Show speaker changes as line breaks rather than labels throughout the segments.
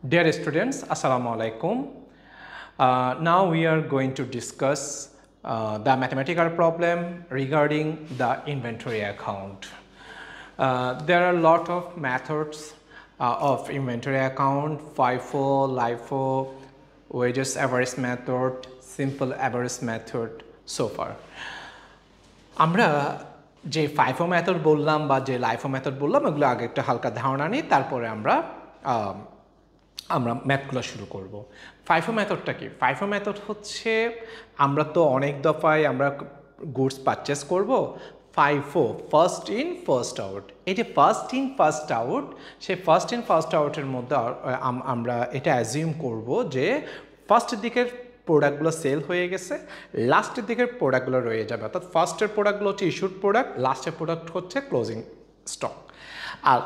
Dear students, Assalamu alaikum. Now we are going to discuss the mathematical problem regarding the inventory account. There are a lot of methods of inventory account: FIFO, LIFO, wages average method, simple average method, so far. আমরা যে FIFO method বললাম বা যে LIFO method বললাম এগুলো আগে একটা হালকা ধারণা নিই, তারপরে আমরা ম্যাথগুলো শুরু করব। FIFO মেথডটা কি? FIFO মেথড হচ্ছে, আমরা তো অনেক দফায় আমরা গুডস পারচেস করব। FIFO, first in first out. এই যে ফার্স্ট ইন ফার্স্ট আউট, সেই ফার্স্ট ইন ফার্স্ট আউটের মধ্যে আমরা এটা অ্যাজিউম করব যে ফার্স্টের দিকের প্রোডাক্টগুলো সেল হয়ে গেছে, লাস্টের দিকের প্রোডাক্টগুলো রয়ে যাবে। অর্থাৎ ফার্স্টের প্রোডাক্টগুলো হচ্ছে ইস্যুড প্রোডাক্ট, লাস্টের প্রোডাক্ট হচ্ছে ক্লোজিং স্টক। আর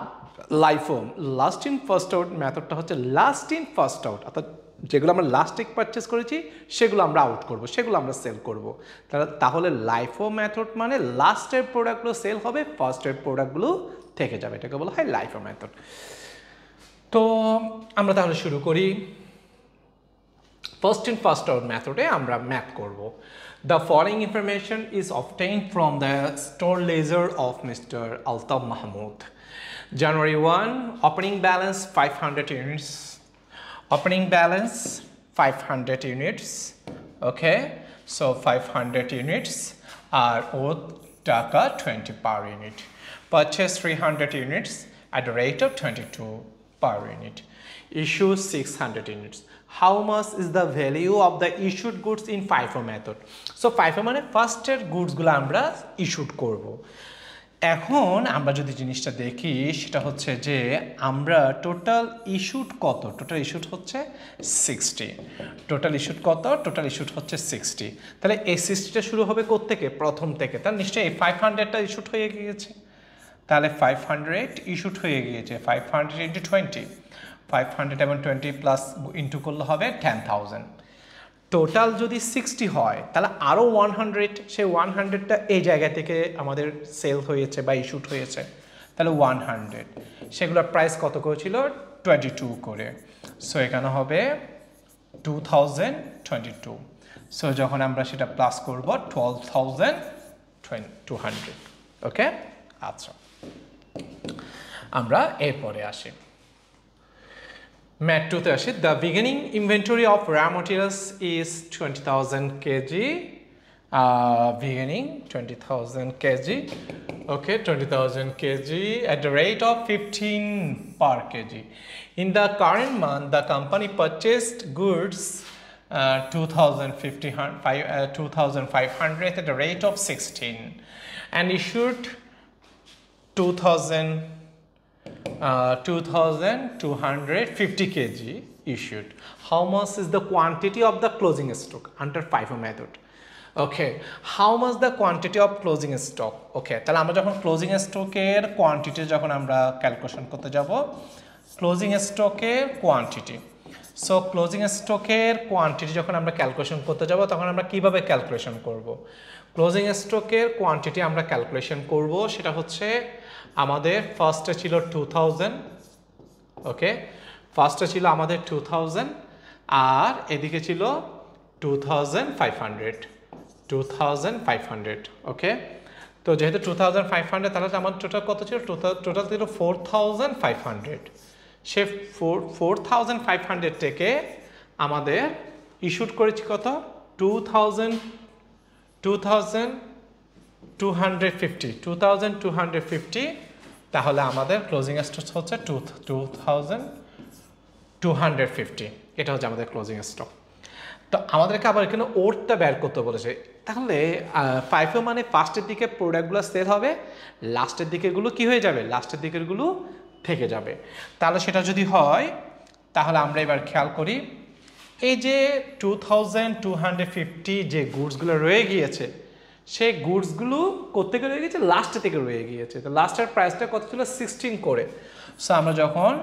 LIFO, last in first out মেথডটা হচ্ছে লাস্ট ইন ফার্স্ট আউট, অর্থাৎ যেগুলো আমরা লাস্টে পারচেস করেছি সেগুলো আমরা আউট করব, সেগুলো আমরা সেল করব। তাহলে LIFO মেথড মানে লাস্টের প্রোডাক্টগুলো সেল হবে, ফার্স্টের প্রোডাক্টগুলো থেকে যাবে, এটাকে বলা হয় LIFO মেথড। তো আমরা তাহলে শুরু করি। ফার্স্ট ইন ফার্স্ট আউট মেথডে আমরা ম্যাথ করব। The following information is obtained from the store ledger of Mr. Altaf Mahmood. January 1, opening balance 500 units. Opening balance 500 units. Okay, so 500 units are worth taka 20 per unit. Purchase 300 units at the rate of 22 per unit. Issue 600 units. How much is the value of the issued goods in FIFO method? So FIFO মানে ফার্স্টের গুডসগুলো আমরা issued করব। এখন আমরা যদি জিনিসটা দেখি সেটা হচ্ছে যে আমরা টোটাল ইস্যুড কত, টোটাল ইস্যুড হচ্ছে 60। টোটাল ইস্যুড কত? টোটাল ইস্যুড হচ্ছে 60। তাহলে এই 60টা শুরু হবে কোত্থেকে? প্রথম থেকে। তাহলে নিশ্চয়ই এই 500টা ইস্যুড হয়ে গিয়েছে, তাহলে 500 ইস্যুড হয়ে গিয়েছে। 500 ইন্টু 20, 500 এবং 20 প্লাস ইন্টু করলে হবে 10,000। টোটাল যদি 60 হয় তাহলে আরও 100, সেই 100টা এই জায়গা থেকে আমাদের সেল হয়েছে বা ইস্যুড হয়েছে, তাহলে 100। সেগুলোর প্রাইস কত করে ছিল? 22 করে। সো এখানে হবে 2022। সো যখন আমরা সেটা প্লাস করব 12,200। ওকে, আচ্ছা, আমরা এরপরে আসি ম্যাথ 2তে আসি। দ্য বিগিনিং ইনভেন্টরি অফ রা materials is 20,000 kg. Beginning 20,000 kg. Okay, 20,000 kg at the rate of 15 per kg. In the current month, the company purchased goods 2,500 at the rate of 16 and issued 2,250 kg issued. How much is the quantity of the closing stock under FIFO method? Okay, how much the quantity of closing stock? Okay, তাহলে আমরা যখন closing স্টকের quantity যখন আমরা calculation করতে যাব, closing স্টকের quantity. So closing স্টকের কোয়ান্টিটি যখন আমরা ক্যালকুলেশন করতে যাব তখন আমরা কিভাবে ক্যালকুলেশন করব? ক্লোজিং স্টকের কোয়ান্টিটি আমরা ক্যালকুলেশন করব, সেটা হচ্ছে আমাদের ফার্স্টে ছিল 2000। ওকে, ফার্স্টে ছিল আমাদের 2000 আর এদিকে ছিল 2500। ওকে, তো যেহেতু 2500 তাহলে আমার টোটাল কত ছিল? টোটাল ছিল 4500। সে 4500 থেকে আমাদের ইস্যুড করেছি কত? 2250। তাহলে আমাদের ক্লোজিং স্টক হচ্ছে 2250। এটা হচ্ছে আমাদের ক্লোজিং স্টক। তো আমাদেরকে আবার এখানে ওরটা বের করতে বলেছে। তাহলে FIFO মানে ফার্স্টের দিকে প্রোডাক্টগুলো সেল হবে, লাস্টের দিকেরগুলো কি হয়ে যাবে? লাস্টের দিকেরগুলো থেকে যাবে। তাহলে সেটা যদি হয় তাহলে আমরা এবার খেয়াল করি, এই যে 2250 যে গুডসগুলো রয়ে গিয়েছে, সেই গুডসগুলো কোত্থেকে রয়ে গিয়েছে? লাস্টের থেকে রয়ে গিয়েছে। তো লাস্টের প্রাইসটা কত ছিল? 16 করে। সো আমরা যখন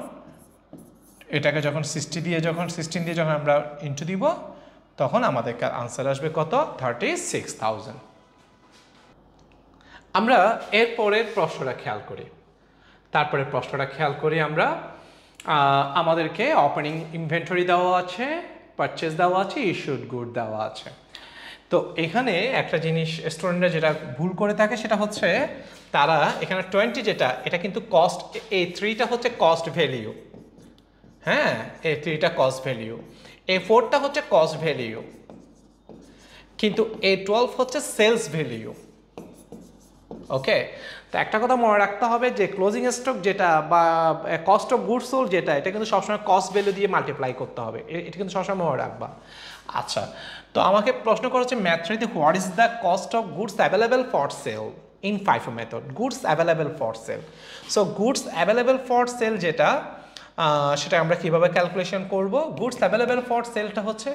এটাকে যখন 16 দিয়ে যখন আমরা ইন্টু দিব তখন আমাদের আনসার আসবে কত? 36,000। আমরা এরপরের প্রশ্নটা খেয়াল করি। আমরা আমাদেরকে ওপেনিং ইনভেন্টরি দেওয়া আছে, পারচেজ দেওয়া আছে, ইস্যুড গুড দেওয়া আছে। তো এখানে একটা জিনিস স্টুডেন্টরা যেটা ভুল করে থাকে সেটা হচ্ছে তারা এখানে 20 যেটা এটা কিন্তু কস্ট, এই 3টা হচ্ছে কস্ট ভ্যালিউ, হ্যাঁ এই 3টা কস্ট ভ্যালিউ, এই 4টা হচ্ছে কস্ট ভ্যালিউ, কিন্তু এই 12 হচ্ছে সেলস ভ্যালিউ। ওকে, তো একটা কথা মনে রাখতে হবে যে ক্লোজিং স্টক যেটা বা কস্ট অফ গুডস সোল্ড যেটা, এটা কিন্তু সবসময় কস্ট ভ্যালু দিয়ে মাল্টিপ্লাই করতে হবে, এটা কিন্তু সবসময় মনে রাখবা। আচ্ছা, তো আমাকে প্রশ্ন করা হচ্ছে ম্যাথ 3তে what is the cost of goods available for sale in FIFO method, goods available for sale. So goods available for sale যেটা সেটা আমরা কিভাবে ক্যালকুলেশন করব, গুডস অ্যাভেলেবল ফর সেলটা হচ্ছে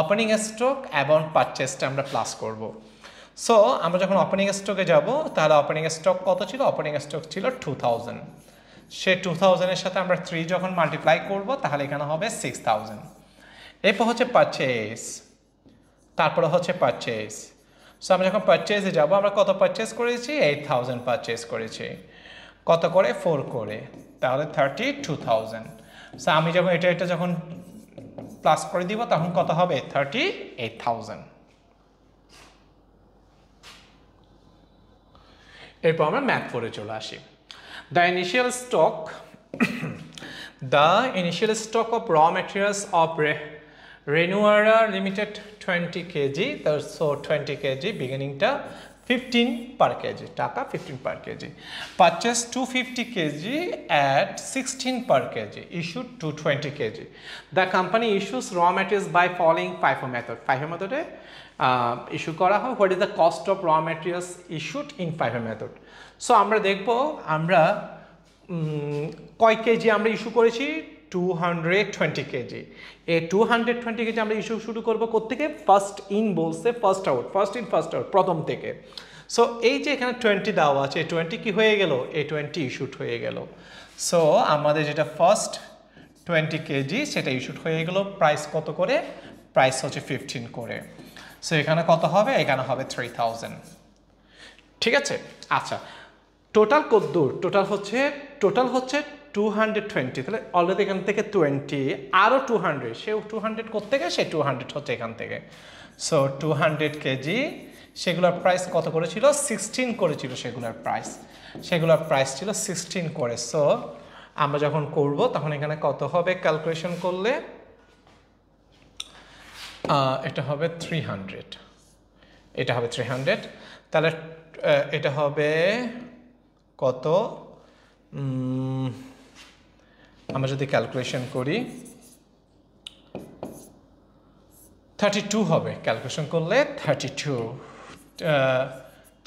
ওপেনিং স্টক এবং পারচেসটা আমরা প্লাস করব। সো আমরা যখন ওপেনিং স্টকে যাব তাহলে ওপেনিং স্টক কত ছিল, ওপেনিং স্টক ছিল 2000, সে 2000-এর সাথে আমরা 3 যখন মাল্টিপ্লাই করব তাহলে এখানে হবে 6000। এরপর হচ্ছে পারচেস, তারপরে হচ্ছে পারচেস। সো আমরা যখন পারচেসে যাব আমরা কত পারচেস করেছি, 8000 পারচেস করেছি, কত করে 4 করে, তাহলে 32000। সো আমি যখন এটা যখন প্লাস করে দিব তখন কত হবে, 38000। এরপর আমরা ম্যাথ 4-এ চলে আসি। দ্য ইনিশিয়াল স্টক অফ র materials of Renuara Limited 20 kg, so 20 kg বিগিনিংটা 15 per kg, টাকা 15 per kg, purchase 250 kg at 16 per kg, issued to 20 kg. The company issues raw materials by following FIFO method. FIFO method issue করা হয় what is the cost of র materials issued in FIFO method. So আমরা দেখব আমরা কয় KG আমরা issue করেছি, 220 KG. এই 220 কেজি আমরা ইস্যু শুরু করবো কোত্থেকে, ফার্স্ট ইন বলছে, first out, first in first out, প্রথম থেকে। সো এই যে এখানে 20 দেওয়া আছে, এই 20 কি হয়ে গেল, এই 20 ইস্যুড হয়ে গেল। সো আমাদের যেটা ফার্স্ট 20 কেজি সেটা ইস্যুড হয়ে গেল, প্রাইস কত করে, প্রাইস হচ্ছে 15 করে। সো এখানে কত হবে, এখানে হবে 3000, ঠিক আছে। আচ্ছা, টোটাল কত দূর, টোটাল হচ্ছে 220, তাহলে অলরেডি এখান থেকে 20 আরও 200, সেও 200 কোত্থেকে, সে 200 হচ্ছে এখান থেকে। সো 200 কেজি, সেগুলোর প্রাইস কত করেছিল, 16 করেছিল, সেগুলোর প্রাইস ছিল 16 করে। সো আমরা যখন করব তখন এখানে কত হবে ক্যালকুলেশন করলে, এটা হবে 300, এটা হবে 300, তাহলে এটা হবে কত, আমরা যদি ক্যালকুলেশন করি 32 হবে, ক্যালকুলেশন করলে 32,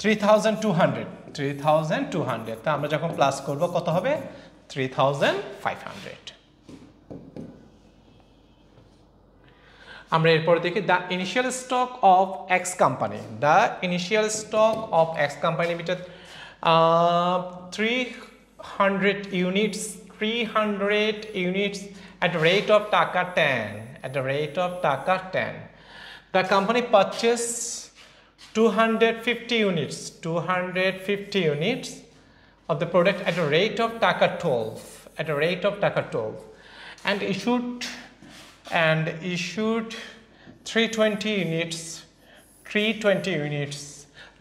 3200, তা আমরা যখন প্লাস করব কত হবে, 3500। আমরা এরপরে দেখি the initial stock of x company, limited 300 units at the rate of taka 10, the company purchased 250 units of the product at a rate of taka 12, and issued 320 units.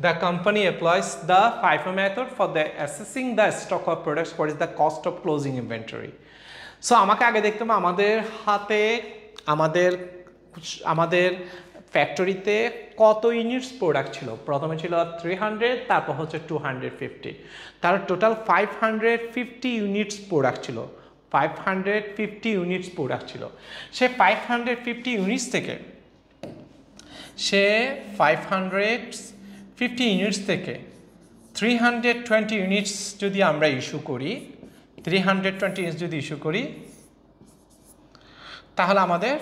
The company applies the FIFO method for the assessing the stock of products. What is the cost of closing inventory? So আমাকে আগে দেখতে হবে আমাদের হাতে আমাদের ফ্যাক্টরিতে কত units product ছিল। প্রথমে ছিল 300, তারপর হচ্ছে 250, তার টোটাল 550 ইউনিটস প্রোডাক্ট ছিল। 550 ইউনিটস প্রোডাক্ট ছিল। সে 550 ইউনিটস থেকে 320 ইউনিটস যদি আমরা ইস্যু করি, 320 ইউনিটস যদি ইস্যু করি, তাহলে আমাদের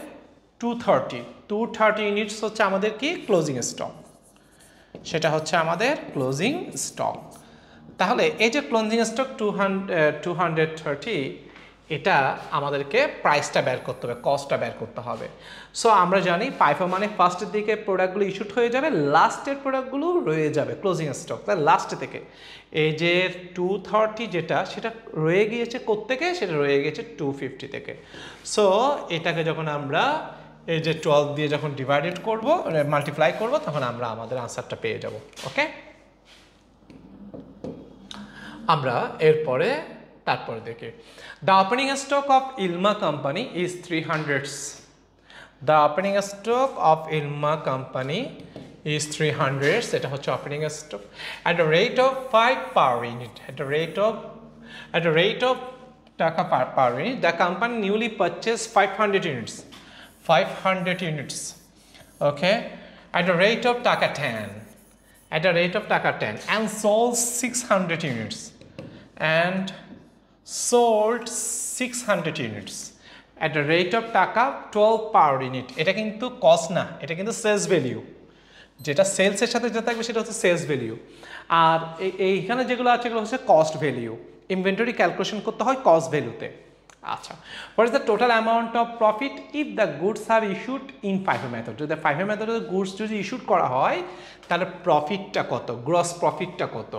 230 ইউনিটস হচ্ছে আমাদের কি ক্লোজিং স্টক, সেটা হচ্ছে আমাদের ক্লোজিং স্টক। তাহলে এই যে ক্লোজিং স্টক 230, এটা আমাদেরকে প্রাইসটা বের করতে হবে, কস্টটা বের করতে হবে। সো আমরা জানি FIFO মানে ফার্স্টের দিকে প্রোডাক্টগুলো ইস্যুড হয়ে যাবে, লাস্টের প্রোডাক্টগুলো রয়ে যাবে ক্লোজিং স্টক, তাই লাস্টে থেকে এই যে 230 যেটা সেটা রয়ে গিয়েছে কোত্থেকে, সেটা রয়ে গিয়েছে 250 থেকে। সো এটাকে যখন আমরা এই যে 12 দিয়ে যখন ডিভাইডেড করব, মাল্টিপ্লাই করব, তখন আমরা আমাদের আনসারটা পেয়ে যাব। ওকে, আমরা এরপরে তারপরে দেখি the opening stock of Ilma company is 300. The opening stock of Ilma company is 300. এটা হচ্ছে opening stock at a rate of 5 per unit. At a rate of টাকা per unit, the company newly purchased 500 units. 500 units. Okay, at a rate of টাকা 10. At a rate of টাকা 10 and sold 600 units. And sold 600 units at a rate of টাকা 12 per unit. এটা কিন্তু cost না, এটা কিন্তু sales value. যেটা সেলসের সাথে যেটা থাকবে সেটা হচ্ছে সেলস ভ্যালিউ, আর এইখানে যেগুলো আছে এগুলো হচ্ছে কস্ট ভ্যালিউ। ইনভেন্টরি ক্যালকুলেশন করতে হয় কস্ট ভ্যালুতে। আচ্ছা, what is the total amount of profit if the goods are issued in FIFO method? যদি FIFO মেথডে গুডস যদি ইস্যুড করা হয় তাহলে প্রফিটটা কত, গ্রস প্রফিটটা কত?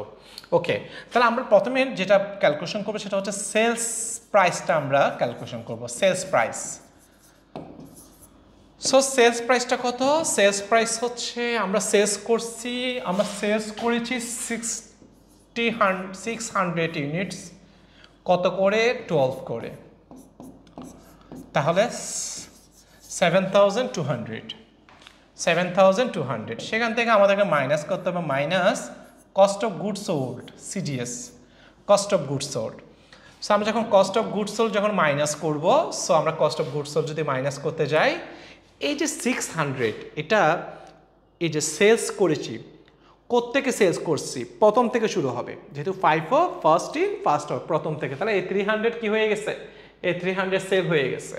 ওকে, তাহলে আমরা প্রথমে যেটা ক্যালকুলেশন করবো সেটা হচ্ছে সেলস প্রাইসটা আমরা ক্যালকুলেশন করব, সেলস প্রাইস। সো সেলস প্রাইসটা কত? সেলস প্রাইস হচ্ছে আমরা সেলস করেছি 600 ইউনিটস, কত করে? 12 করে, তাহলে 7,200। সেখান থেকে আমাদেরকে মাইনাস করতে হবে, minus cost of goods sold, CGS, cost of goods sold. So আমরা যখন কস্ট অফ গুডস সোল্ড যখন মাইনাস করব, সো আমরা কস্ট অফ গুডস সোল্ড যদি মাইনাস করতে যাই, এই যে 600 এটা এই যে সেলস করেছি, কোত্থেকে সেলস করছি? প্রথম থেকে শুরু হবে, যেহেতু FIFO ফার্স্ট প্রথম থেকে, তাহলে এই 300 কি হয়ে গেছে? এই 300 সেল হয়ে গেছে।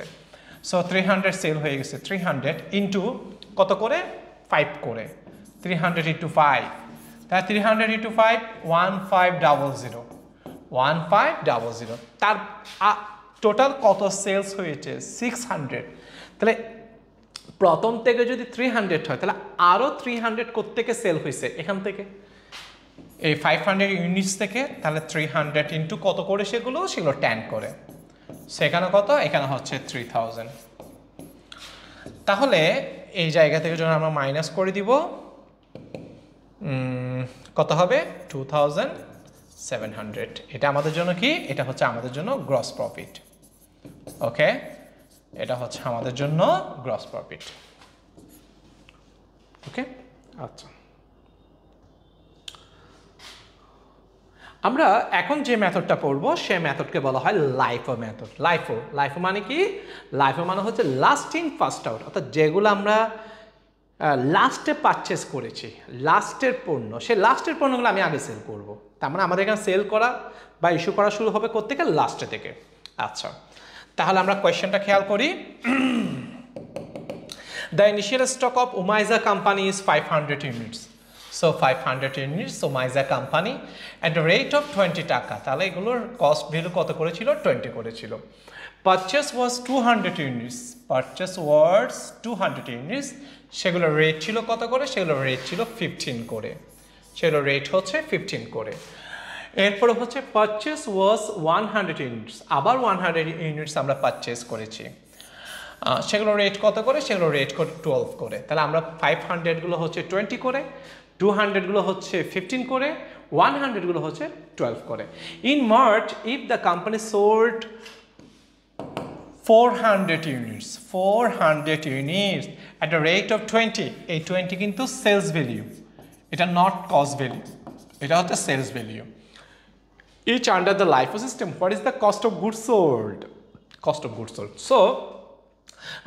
সো 300 সেল হয়ে গেছে, 300 ইন্টু কত করে? 5 করে, 300 ইন্টু 5, তাহলে 300 ইন্টু 5 1500, 1500। তার টোটাল কত সেলস হয়েছে? 600। তাহলে প্রথম থেকে যদি 300 হয় তাহলে আরও 300 কোত্থেকে সেল হয়েছে? এখান থেকে, এই 500 ইউনিটস থেকে। তাহলে 300 ইন্টু কত করে? সেগুলো 10 করে, সেখানে কত? এখানে হচ্ছে 3000। তাহলে এই জায়গা থেকে যখন আমরা মাইনাস করে দিব, কত হবে? 2700। এটা আমাদের জন্য কি? এটা হচ্ছে আমাদের জন্য গ্রস প্রফিট। ওকে, এটা হচ্ছে আমাদের জন্য গ্রস প্রফিট। ওকে, আচ্ছা, আমরা এখন যে মেথডটা পড়বো সে মেথডকে বলা হয় লাইফো মেথড। লাইফো মানে কি? লাইফো মানে হচ্ছে লাস্ট ইন ফার্স্ট আউট, অর্থাৎ যেগুলো আমরা লাস্টে পারচেস করেছি, লাস্টের পণ্য, সে লাস্টের পণ্যগুলো আমি আগে সেল করব। তার মানে আমাদের এখানে সেল করা বা ইস্যু করা শুরু হবে কোত্থেকে? লাস্টে থেকে। আচ্ছা, তাহলে আমরা কোয়েশ্চেনটা খেয়াল করি। The initial stock of Umaiza company is 500 units. So 500 units Umaiza company at the rate of 20 টাকা। তাহলে এগুলোর কস্ট ভ্যালু কত করেছিল? 20 করেছিল। পারচেস ওয়াজ 200 ইউনিটস, পারচেস ওয়াজ 200 ইউনিটস, সেগুলোর রেট ছিল কত করে? সেগুলোর রেট ছিল 15 করে, সেগুলোর রেট হচ্ছে 15 করে। এরপরে হচ্ছে পারচেস ওয়াজ 100 ইউনিটস, আবার 100 ইউনিটস আমরা পারচেস করেছি, সেগুলো রেট কত করে? সেগুলো রেট করে 12 করে। তাহলে আমরা 500 গুলো হচ্ছে 20 করে, 200 গুলো হচ্ছে 15 করে, 100 গুলো হচ্ছে 12 করে। In March if the company sold 400 units, 400 units at a rate of 20, এই 20 কিন্তু সেলস ভ্যালিউ, এটা নট কস্ট ভ্যালিউ, এটা হচ্ছে sales value. Each under the LIFO system, what is the cost of goods sold? Cost of goods sold. So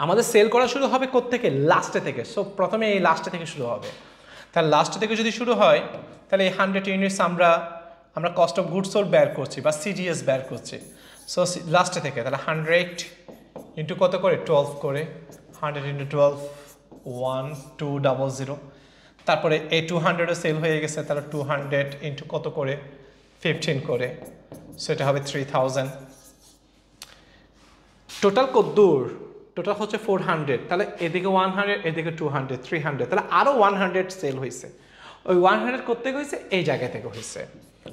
আমাদের sell করা শুরু হবে কোত্থেকে? লাস্টে থেকে। সো প্রথমে এই লাস্টে থেকে শুরু হবে। তাহলে লাস্টে থেকে যদি শুরু হয় তাহলে এই 100 ইউনিটস আমরা কস্ট অফ গুডস সোল্ড বের করছি বা CGS বের করছি। সো লাস্টে থেকে, তাহলে 100 ইন্টু কত করে? 12 করে, 100 ইন্টু 12 1200। তারপরে এই 200 সেল হয়ে গেছে, তাহলে 200 ইন্টু কত করে? 15 করে, সেটা হবে 3000। টোটাল কদ্দূর টোটাল হচ্ছে 400 তাহলে এদিকে 100 এদিকে 200 300 তাহলে আরও 100 সেল হয়েছে ওই 100 করতে হয়েছে এই জায়গা থেকে হয়েছে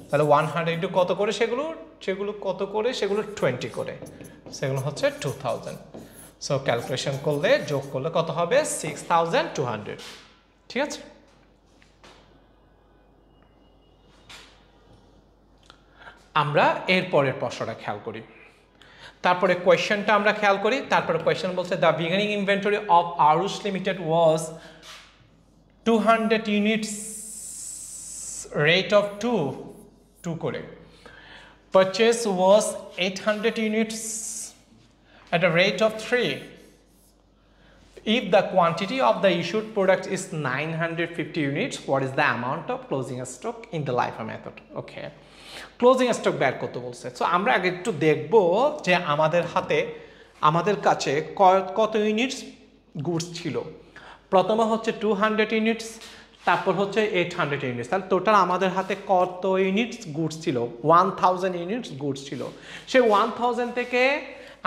তাহলে 100 একটু কত করে সেগুলো কত করে সেগুলো 20 করে সেগুলো হচ্ছে 2000 সো ক্যালকুলেশন করলে যোগ করলে কত হবে 6200 ঠিক আছে আমরা এর পরের প্রশ্নটা খেয়াল করি তারপরে কোয়েশ্চেনটা আমরা খেয়াল করি তারপরে কোয়েশ্চেন বলছে দ্য বিগিনিং ইনভেন্টরি অফ আরুস limited was 200 units rate of 2 করে purchase was 800 units at a rate of 3 if the quantity of the issued product is 950 units what is the amount of closing stock in the LIFO method okay closing stock বের করতে বলছে so আমরা আগে একটু দেখব যে আমাদের কাছে কত ইউনিটস গুডস ছিল প্রথমে হচ্ছে 200 ইউনিটস তারপর হচ্ছে 800 ইউনিটস তাহলে টোটাল আমাদের হাতে কত ইউনিটস গুডস ছিল 1000 ইউনিটস গুডস ছিল সেই 1000 থেকে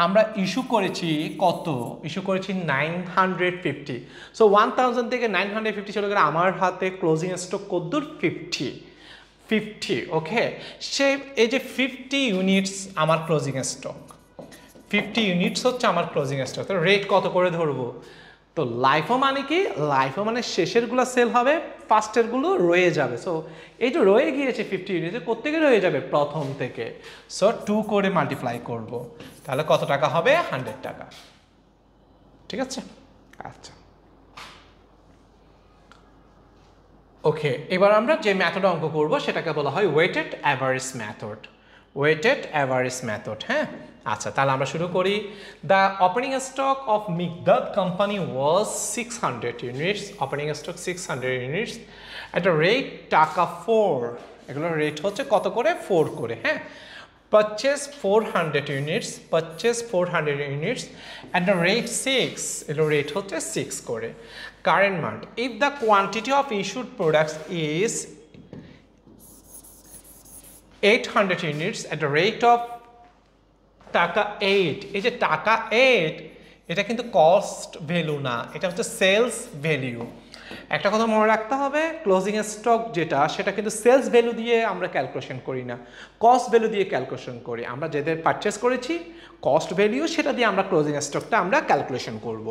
আমরা ইস্যু করেছি কত ইস্যু করেছি 950 সো 1000 থেকে 950 চলে গেলে আমার হাতে ক্লোজিং স্টক কতদূর 50 ওকে সে এই যে 50 ইউনিটস আমার ক্লোজিং স্টক 50 ইউনিটস হচ্ছে আমার ক্লোজিং স্টক তো রেট কত করে ধরবো তো লাইফও মানে কি লাইফও মানে শেষেরগুলো সেল হবে ফার্স্টেরগুলো রয়ে যাবে সো এই যে রয়ে গিয়েছে 50 ইউনিটে কোত্থেকে রয়ে যাবে প্রথম থেকে সো 2 করে মাল্টিপ্লাই করব তাহলে কত টাকা হবে 100 টাকা ঠিক আছে আচ্ছা ওকে এবার আমরা যে মেথড অঙ্ক করব সেটাকে বলা হয় ওয়েটেড অ্যাভারেজ মেথড হ্যাঁ আচ্ছা তাহলে আমরা শুরু করি the opening stock of Miqdad company was 600 units opening stock 600 units at a rate টাকা 4 এগুলোর রেট হচ্ছে কত করে 4 করে হ্যাঁ purchase 400 units at the rate 6 এর রেট হচ্ছে 6 করে current month if the quantity of issued products is 800 units at the rate of টাকা 8 এই যে টাকা 8 এটা কিন্তু কস্ট ভ্যালু না এটা হচ্ছে সেলস ভ্যালু একটা কথা মনে রাখতে হবে ক্লোজিং স্টক যেটা সেটা কিন্তু সেলস ভ্যালু দিয়ে আমরা ক্যালকুলেশন করি না কস্ট ভ্যালু দিয়ে ক্যালকুলেশন করি আমরা যেদের পারচেজ করেছি কস্ট ভ্যালু সেটা দিয়ে আমরা ক্লোজিং স্টকটা আমরা ক্যালকুলেশন করব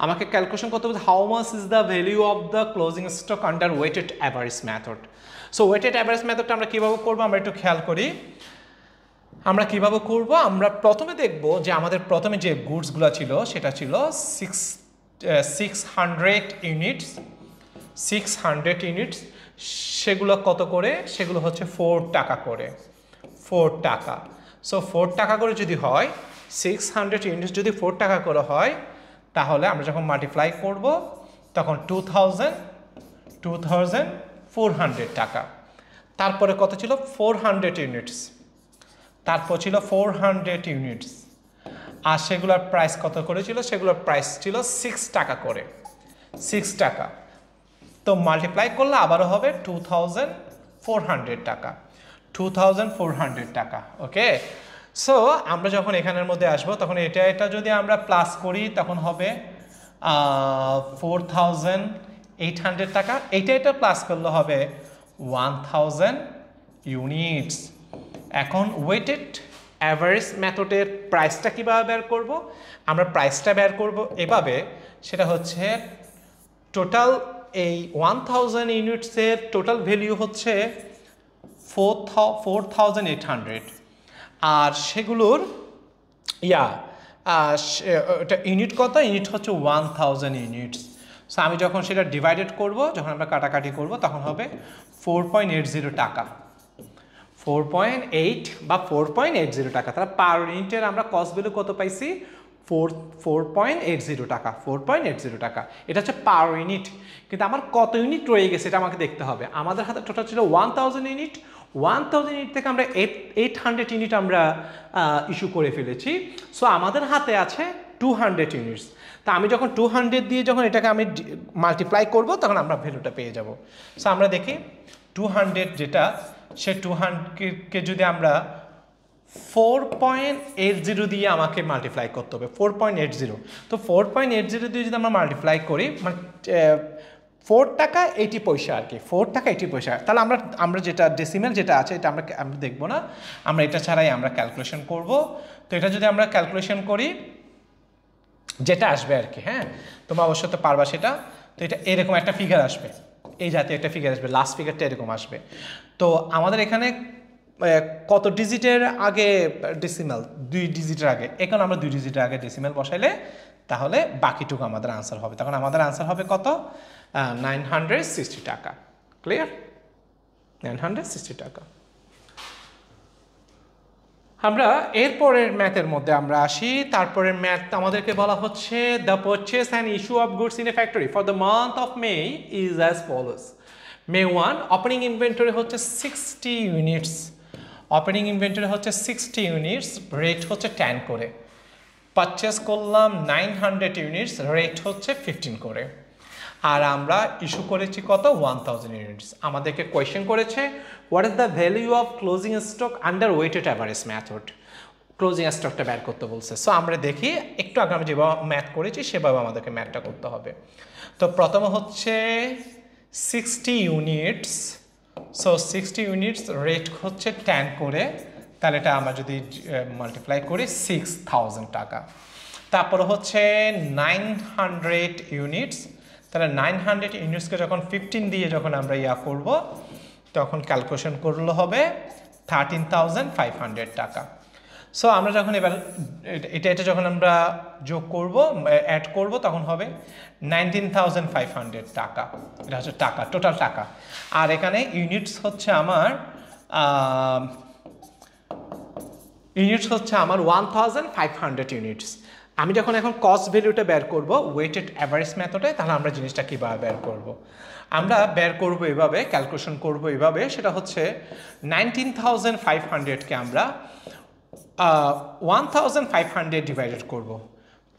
আমাকে ক্যালকুলেশন করতে হবে how much is the value of the closing stock under weighted average method so weighted average মেথডটা আমরা কিভাবে করব আমরা একটু খেয়াল করি আমরা কিভাবে করব আমরা প্রথমে দেখব যে আমাদের প্রথমে যে গুডসগুলো ছিল সেটা ছিল 600 ইউনিটস সেগুলো কত করে সেগুলো হচ্ছে 4 টাকা করে 4 টাকা সো 4 টাকা করে যদি হয় 600 ইউনিটস যদি 4 টাকা করে হয় তাহলে আমরা যখন মাল্টিপ্লাই করব তখন 2400 টাকা তারপরে কত ছিল 400 ইউনিটস তারপর ছিল 400 ইউনিটস আর সেগুলোর প্রাইস কত করে ছিল সেগুলোর প্রাইস ছিল 6 টাকা করে 6 টাকা তো মাল্টিপ্লাই করলে আবারও হবে 2400 টাকা 2400 টাকা ওকে সো আমরা যখন এখানের মধ্যে আসবো তখন এটা যদি আমরা প্লাস করি তখন হবে 4800 টাকা এটা প্লাস করলে হবে 1000 ইউনিটস এখন ওয়েটেড অ্যাভারেজ মেথডের প্রাইসটা কীভাবে বের করব আমরা প্রাইসটা বের করব এভাবে সেটা হচ্ছে টোটাল এই 1000 ইউনিটসের টোটাল ভ্যালু হচ্ছে 4800 আর সেগুলোর ইউনিট কত ইউনিট হচ্ছে 1000 ইউনিটস সো আমি যখন সেটা ডিভাইডেড করব যখন আমরা কাটাকাটি করব তখন হবে 4.80 টাকা 4.8 বা 4.80 টাকা তাহলে পার ইউনিটের আমরা কস্ট ভ্যালু কত পাইছি 4.80 টাকা 4.80 টাকা এটা হচ্ছে পার ইউনিট কিন্তু আমার কত ইউনিট রয়ে গেছে এটা আমাকে দেখতে হবে আমাদের হাতে টোটাল ছিল 1000 ইউনিট 1000 ইউনিট থেকে আমরা 800 ইউনিট আমরা ইস্যু করে ফেলেছি সো আমাদের হাতে আছে 200 ইউনিটস তা আমি যখন 200 দিয়ে যখন এটাকে আমি মাল্টিপ্লাই করব তখন আমরা ভ্যালুটা পেয়ে যাব সো আমরা দেখি 200 যেটা সে 200 কে যদি আমরা 4.80 দিয়ে আমাকে মাল্টিপ্লাই করতে হবে 4.80 তো 4.80 দিয়ে যদি আমরা মাল্টিপ্লাই করি মানে 4 টাকা 80 পয়সা আর কি 4 টাকা 80 পয়সা তাহলে আমরা যেটা ডেসিমেল যেটা আছে এটা আমরা দেখবো না আমরা এটা ছাড়াই আমরা ক্যালকুলেশন করব তো এটা যদি আমরা ক্যালকুলেশন করি যেটা আসবে আর কি হ্যাঁ তোমরা অবশ্যই তো পারবা সেটা তো এটা এরকম একটা ফিগার আসবে এই জাতীয় একটা ফিগার আসবে লাস্ট ফিগারটা এরকম আসবে তো আমাদের এখানে কত ডিজিটের আগে ডেসিমেল 2 ডিজিটের আগে এখন আমরা 2 ডিজিটের আগে ডেসিমেল বসাইলে তাহলে বাকিটুকু আমাদের আনসার হবে তখন আমাদের আনসার হবে কত 960 টাকা ক্লিয়ার 960 টাকা আমরা এরপরের ম্যাথের মধ্যে আমরা আসি তারপরের ম্যাথ আমাদেরকে বলা হচ্ছে the purchase and issue of goods in a factory for the month of May is as follows May 1 opening inventory হচ্ছে 60 ইউনিটস ওপেনিং ইনভেন্টরি হচ্ছে 60 ইউনিটস রেট হচ্ছে 10 করে পারচেজ করলাম 900 ইউনিটস রেট হচ্ছে 15 করে আর আমরা ইস্যু করেছি কত 1000 ইউনিটস আমাদেরকে কোয়েশ্চেন করেছে what is the value of closing stock under weighted average method closing স্টকটা বের করতে বলছে সো আমরা দেখি একটু আগে আমি যেভাবে ম্যাথ করেছি সেভাবে আমাদেরকে ম্যাথটা করতে হবে তো প্রথম হচ্ছে 60 ইউনিটস সো 60 ইউনিটস রেট হচ্ছে 10 করে তাহলে এটা আমরা যদি মাল্টিপ্লাই করি 6000 টাকা তারপর হচ্ছে 900 ইউনিটস তাহলে 900 ইউনিটসকে যখন 15 দিয়ে যখন আমরা করব তখন ক্যালকুলেশন করলে হবে 13500 টাকা সো আমরা যখন এবার এটা যখন আমরা যোগ করব অ্যাড করব তখন হবে 19500 টাকা এটা হচ্ছে টাকা টোটাল টাকা আর এখানে ইউনিটস হচ্ছে আমার 1500 ইউনিটস আমি যখন এখন কস্ট ভ্যালুটা বের করব ওয়েটেড অ্যাভারেজ মেথডে তাহলে আমরা জিনিসটা কীভাবে বের করব আমরা বের করব এভাবে ক্যালকুলেশন করব এভাবে সেটা হচ্ছে 19500কে আমরা 1500 ডিভাইডেড করব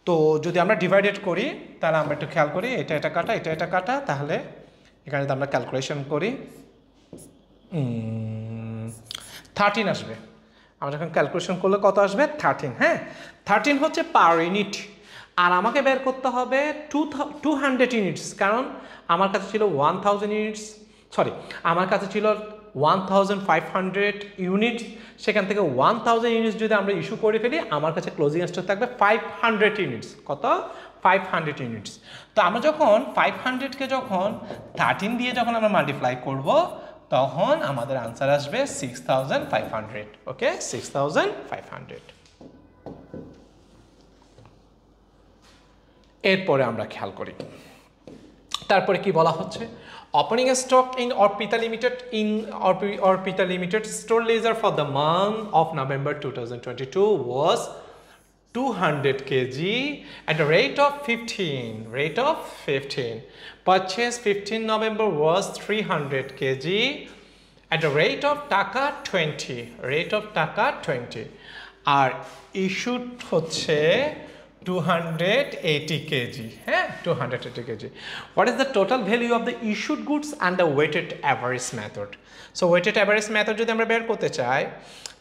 তো যদি আমরা ডিভাইডেড করি তাহলে আমরা একটু খেয়াল করি এটা কাটা তাহলে এখানে যদি আমরা ক্যালকুলেশন করি 13 আসবে আমরা যখন ক্যালকুলেশন করলে কত আসবে 13 হ্যাঁ 13 হচ্ছে পার ইউনিট আর আমাকে বের করতে হবে 200 ইউনিটস কারণ আমার কাছে ছিল 1000 ইউনিটস সরি আমার কাছে ছিল 1500 ইউনিটস সেখান থেকে 1000 ইউনিটস যদি আমরা ইস্যু করে ফেলি আমার কাছে ক্লোজিং স্টক থাকবে 500 ইউনিটস কত 500 ইউনিটস তো আমরা যখন 500কে যখন 13 দিয়ে যখন আমরা মাল্টিপ্লাই করব তখন আমাদের আনসার আসবে 6500 ওকে 6500 এরপরে আমরা খেয়াল করি তারপরে কি বলা হচ্ছে opening stock in Arpita limited store ledger for the month of November 2022 was 200 kg at a rate of 15 purchase 15 November was 300 kg at a rate of টাকা 20 আর issued হচ্ছে 280 kg হ্যাঁ 280 kg what is the total value of the issued goods and the weighted average method so weighted average method যদি আমরা বের করতে চাই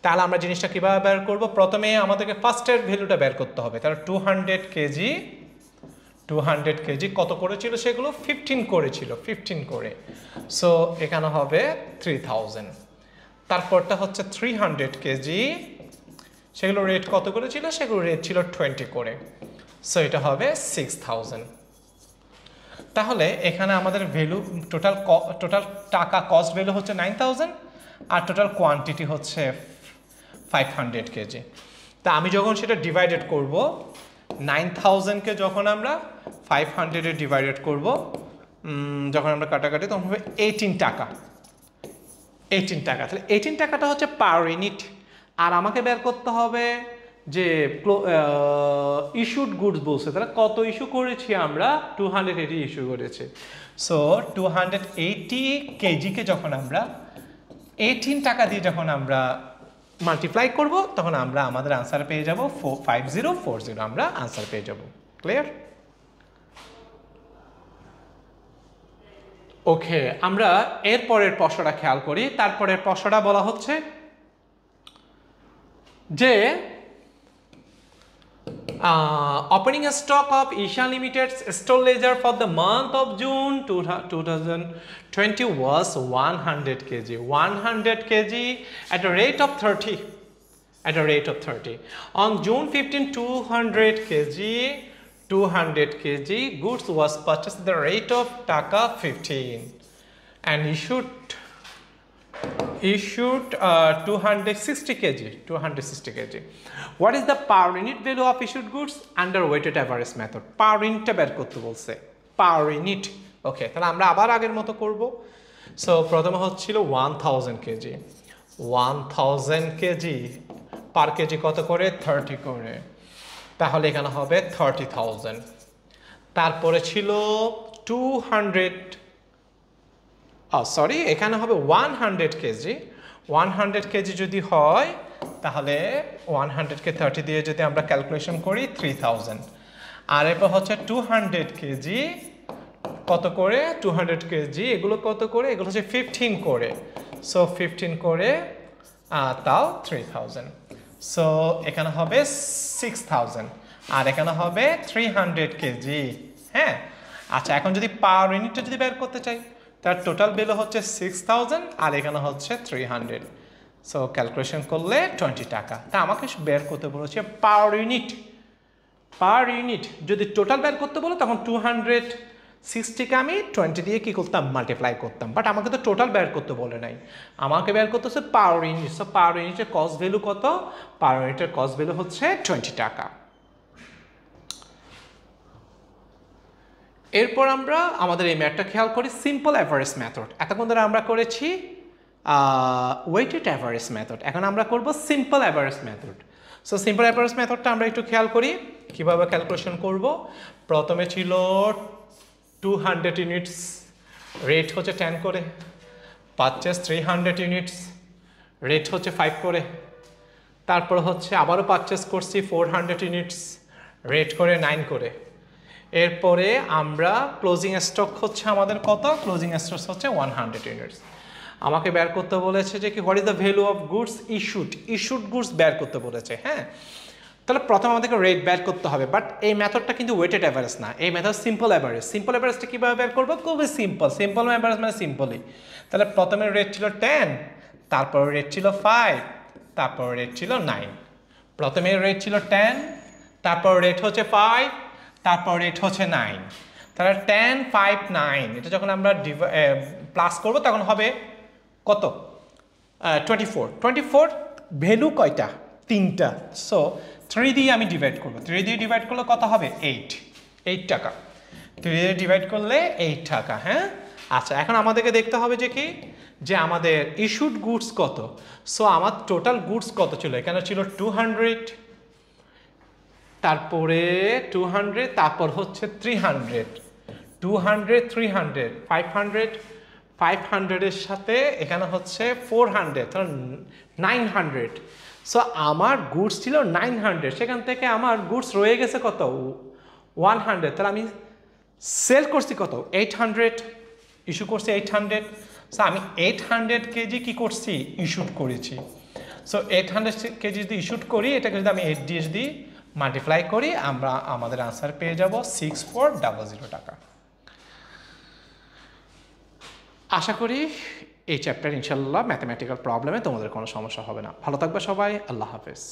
তাহলে আমরা জিনিসটা কিভাবে বের করব প্রথমে আমাদেরকে ফার্স্টের ভ্যালুটা বের করতে হবে তাহলে 200 কেজি কত করেছিল সেগুলো 15 করেছিল 15 করে সো এখানে হবে 3000 তারপরটা হচ্ছে 300 কেজি সেগুলো রেট কত করেছিল সেগুলো রেট ছিল 20 করে সো এটা হবে 6000 তাহলে এখানে আমাদের ভ্যালু টোটাল টাকা কস্ট ভ্যালু হচ্ছে 9000 আর টোটাল কোয়ান্টিটি হচ্ছে 500 কেজি তা আমি যখন সেটা ডিভাইডেড করব 9000 কে যখন আমরা 500 এ ডিভাইডেড করব যখন আমরা কাটাকাটি তখন হবে 18 টাকা তাহলে 18 টাকাটা হচ্ছে পার ইউনিট আর আমাকে বের করতে হবে যে ইস্যুড গুডস বলছে তাহলে কত ইস্যু করেছি আমরা 280 ইস্যু করেছি সো 280 কেজিকে যখন আমরা 18 টাকা দিয়ে যখন আমরা মাল্টিপ্লাই করব তখন আমরা আমাদের আনসার পেয়ে যাব 5040 আমরা আনসার পেয়ে যাব ক্লিয়ার ওকে আমরা এরপরের প্রশ্নটা খেয়াল করি তারপরের প্রশ্নটা বলা হচ্ছে যে opening stock of Asian Limited's store ledger for the month of June 2020 was 100 kg. 100 kg at a rate of 30. At a rate of 30. On June 15, 200 kg goods was purchased at the rate of Taka 15 and issued 260 kg. What is the per unit value of issued goods under weighted average method? Per unit বের করতে বলছে, per unit. ওকে, তাহলে আমরা আবার আগের মতো করব। So প্রথমে হচ্ছিল 1000 kg, 1000 kg পার কেজি কত করে? 30 করে, তাহলে এখানে হবে 30,000। তারপরে ছিল 200, সরি এখানে হবে 100 কেজি। 100 কেজি যদি হয় তাহলে 100 কে 30 দিয়ে যদি আমরা ক্যালকুলেশন করি 3000। আর এরপর হচ্ছে 200 কেজি কত করে? 200 কেজি এগুলো কত করে? এগুলো হচ্ছে 15 করে। সো 15 করে তাও 3000। সো এখানে হবে 6000 আর এখানে হবে 300 কেজি। হ্যাঁ, আচ্ছা এখন যদি পার ইউনিটটা যদি বের করতে চাই, তার টোটাল বিল হচ্ছে 6000 আর এখানে হচ্ছে 300। সো ক্যালকুলেশন করলে 20 টাকা। তা আমাকে বের করতে বলেছে পার ইউনিট। পার ইউনিট যদি টোটাল বের করতে বলো তখন 260কে আমি 20 দিয়ে কি করতাম? মাল্টিপ্লাই করতাম। বাট আমাকে তো টোটাল বের করতে বলে নাই, আমাকে বের করতে হচ্ছে পার ইউনিট। সো পার ইউনিটের কস্ট ভ্যালু কত? পার ইউনিটের কস্ট ভ্যালু হচ্ছে 20 টাকা। এরপর আমরা আমাদের এই ম্যাথটা খেয়াল করি সিম্পল অ্যাভারেজ মেথড। এতক্ষণ ধরে আমরা করেছি ওয়েটেড অ্যাভারেজ মেথড, এখন আমরা করব simple average method. So simple average মেথডটা আমরা একটু খেয়াল করি কিভাবে ক্যালকুলেশন করব। প্রথমে ছিল 200 ইউনিটস, রেট হচ্ছে 10 করে। পারচেস 300 ইউনিটস, রেট হচ্ছে 5 করে। তারপর হচ্ছে আবারও পারচেস করছি 400 ইউনিটস, রেট করে 9 করে। এরপরে আমরা ক্লোজিং স্টক হচ্ছে আমাদের কত? ক্লোজিং স্টক হচ্ছে 100 ইউনিটস। আমাকে বের করতে বলেছে যে কি what is the value of goods issued, issued goods বের করতে বলেছে। হ্যাঁ, তাহলে প্রথমে আমাদেরকে রেট বের করতে হবে। বাট এই মেথডটা কিন্তু ওয়েটেড অ্যাভারেজ না, এই মেথড সিম্পল অ্যাভারেজ। সিম্পল অ্যাভারেজটা কীভাবে বের করবো? খুবই সিম্পল। সিম্পল অ্যাভারেজ মানে সিম্পলই। তাহলে প্রথমে রেট ছিল 10, তারপর রেট ছিল 5, তারপর রেট ছিল 9। প্রথমে রেট ছিল 10, তারপর রেট হচ্ছে 5, তারপর রেট হচ্ছে 9। তাহলে 10, 5, 9 এটা যখন আমরা প্লাস করবো তখন হবে কত? 24। 24 ভ্যালু কয়টা? 3টা। সো 3 দিয়ে আমি ডিভাইড করবো। 3 দিয়ে ডিভাইড করলে কত হবে? 8 টাকা। 3 দিয়ে ডিভাইড করলে 8 টাকা। হ্যাঁ, আচ্ছা এখন আমাদেরকে দেখতে হবে যে কি যে আমাদের ইস্যুড গুডস কত। সো আমার টোটাল গুডস কত ছিল? এখানে ছিল 200, তারপরে 200, তারপর হচ্ছে 300, 200, 300, 500, 500 এর সাথে এখানে হচ্ছে 400, তাহলে 900। সো আমার গুডস ছিল 900, সেখান থেকে আমার গুডস রয়ে গেছে কত? 100। তাহলে আমি সেল করছি কত? 800, ইস্যু করছি 800। সো আমি 800 কেজি কি করছি? ইস্যুড করেছি। সো 800 কেজি যদি ইস্যুড করি, এটাকে যদি আমি 8 দিয়ে যদি মাল্টিপ্লাই করি, আমরা আমাদের আনসার পেয়ে যাব 6400 টাকা। আশা করি এই চ্যাপ্টার ইনশাল্লাহ ম্যাথমেটিক্যাল প্রবলেমে তোমাদের কোনো সমস্যা হবে না। ভালো থাকবে সবাই, আল্লাহ হাফেজ।